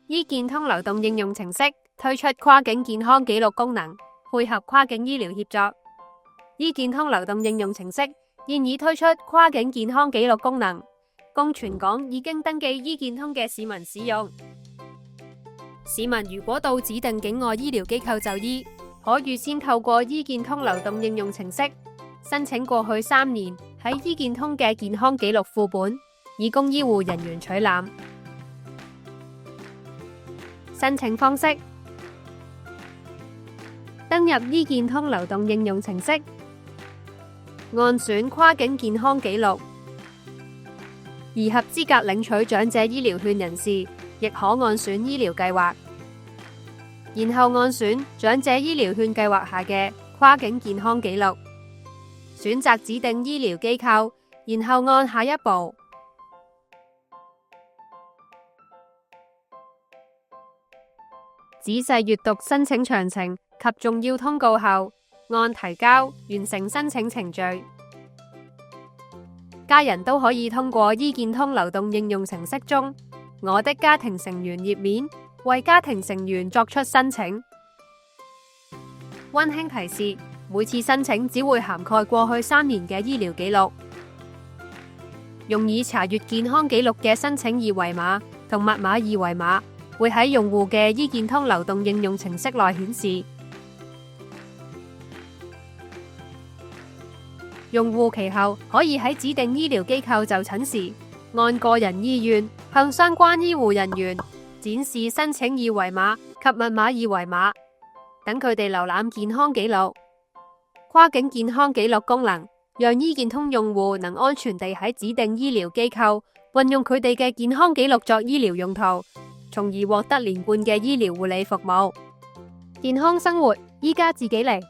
醫健通流動應用程式推出跨境健康記錄功能，配合跨境醫療協作。醫健通流動應用程式現已推出跨境健康記錄功能，供全港已經登記醫健通嘅市民使用。市民如果到指定境外醫療機構就醫，可預先透過醫健通流動應用程式申請過去3年喺醫健通嘅健康記錄副本，以供醫護人員取覽。申請方式：登入醫健通流動應用程式，按選跨境健康記錄，而合資格領取長者醫療券人士亦可按選醫療計劃，然後按選長者醫療券計劃下嘅跨境健康記錄，選擇指定醫療機構，然後按下一步。仔細閱讀申請詳情及重要通告後，按提交完成申請程序。家人都可以通過醫健通流動應用程式中我的家庭成員頁面為家庭成員作出申請。溫馨提示：每次申請只會涵蓋過去3年嘅醫療記錄。用以查閱健康記錄嘅申請二維碼同密碼二維碼會喺用戶嘅醫健通流動應用程式內顯示。用戶其後可以喺指定醫療機構就診時，按個人意願向相關醫護人員展示申請二維碼及密碼二維碼，等佢哋瀏覽健康記錄。跨境健康記錄功能，讓醫健通用戶能安全地喺指定醫療機構運用佢哋嘅健康記錄作醫療用途，從而獲得連貫嘅醫療護理服務。健康生活，依家自己嚟。